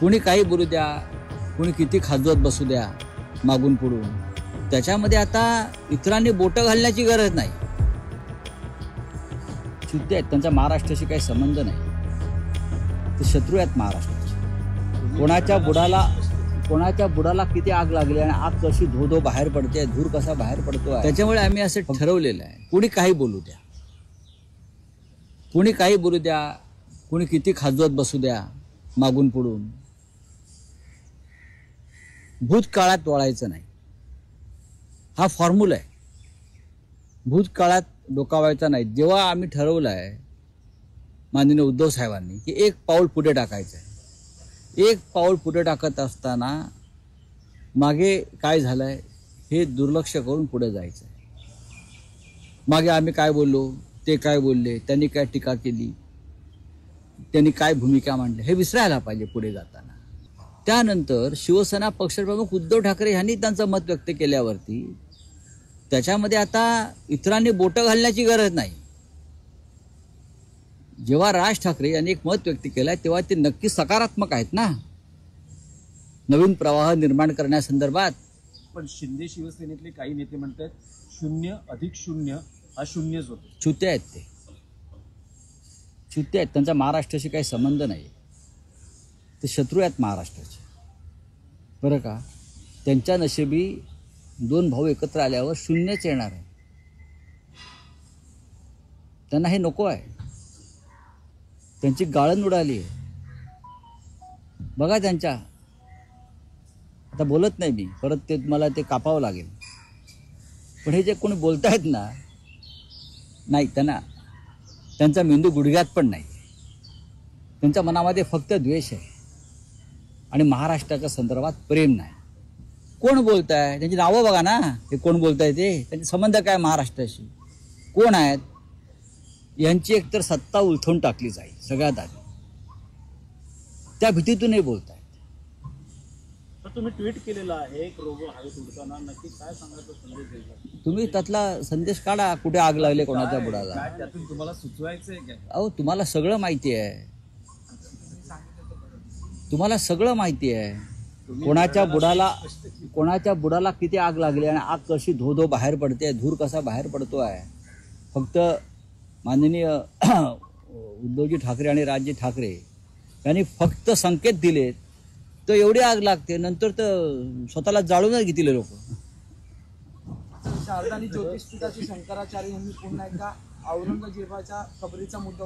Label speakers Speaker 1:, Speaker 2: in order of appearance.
Speaker 1: कोणी काही बोलू द्या, कोणी किती खाजवत बसू द्या मागून पुढून, त्याच्यामध्ये आता इतरांनी बोटं घालण्याची गरज नाही. शुद्ध आहेत, त्यांचा महाराष्ट्राशी काही संबंध नाही. ते शत्रू आहेत महाराष्ट्राचे. कोणाच्या बुडाला किती आग लागली आणि आग कशी धो धो बाहेर पडते, धूर कसा बाहेर पडतो, त्याच्यामुळे आम्ही असं ठरवलेलं आहे. कोणी काही बोलू द्या, कोणी काही बोलू द्या, कोणी किती खाजवत बसू द्या मागून पुढून, भूतकाळात वळायचं नाही. हा फॉर्म्युला आहे. भूतकाळात डोकावायचा नाही. जेव्हा आम्ही ठरवलं आहे माननीय उद्धव साहेबांनी की एक पाऊल पुढे टाकायचं आहे, एक पाऊल पुढे टाकत असताना मागे काय झालंय हे दुर्लक्ष करून पुढे जायचं आहे. मागे आम्ही काय बोललो, ते काय बोलले, त्यांनी काय टीका केली, त्यांनी काय भूमिका मांडली, हे विसरायला पाहिजे पुढे जाताना. त्यानंतर शिवसेना पक्षप्रमुख उद्धव ठाकरे यांनी त्यांचं मत व्यक्त केल्यावरती त्याच्यामध्ये आता इतरांनी बोटं घालण्याची गरज नाही. जेव्हा राज ठाकरे यांनी एक मत व्यक्त केलंय तेव्हा ते नक्की सकारात्मक आहेत ना, नवीन प्रवाह निर्माण करण्यासंदर्भात.
Speaker 2: पण शिंदे शिवसेनेतले काही नेते म्हणतात 0+0 हा शून्यच होतो.
Speaker 1: छुते आहेत ते, छुते आहेत. त्यांचा महाराष्ट्राशी काही संबंध नाही. ते शत्रू आहेत महाराष्ट्राचे, बरं का. त्यांच्या नशिबी दोन भाऊ एकत्र आल्यावर शून्यच येणार आहे. त्यांना हे नको आहे. त्यांची गाळण उडाली आहे. बघा त्यांच्या, आता बोलत नाही मी, परत ते मला ते कापावं लागेल. पण हे जे कोणी बोलतायत ना, नाही, त्यांचा मेंदू गुडघ्यात पण नाही. त्यांच्या मनामध्ये फक्त द्वेष आहे आणि महाराष्ट्राच्या संदर्भात प्रेम नाही. कोण बोलताय, त्यांची नावं बघा ना, हे कोण बोलताय, ते त्यांचे संबंध काय महाराष्ट्राशी, कोण आहेत, यांची एकतर सत्ता उलथून टाकली जाईल सगळ्यात आधी. त्या भीतीतूनही बोलतायत.
Speaker 2: तर तुम्ही ट्विट केलेला आहे, एक रोबो हवेत उडताना, नक्की काय सांगायचा संदेश द्यायचा?
Speaker 1: तुम्ही त्यातला संदेश काढा, कुठे आग लागले कोणाच्या बुडाला.
Speaker 2: त्यातून तुम्हाला सुचवायचंय काय?
Speaker 1: अहो, तुम्हाला सगळं माहिती आहे. तुम्हाला सगळं माहिती आहे. कोणाच्या बुडाला किती आग लागली आणि आग कशी धो धो बाहेर पडते, धूर कसा बाहेर पडतो आहे. फक्त माननीय उद्धवजी ठाकरे आणि राजजी ठाकरे यांनी फक्त संकेत दिलेत तर एवढी आग लागते. नंतर तर स्वतःला जाळूनच घेतील लोक.
Speaker 3: शारदा आणि ज्योतिषपीठाचे शंकराचार्य यांनी पुन्हा एकदा औरंगजेबाच्या कबरीचा मुद्दा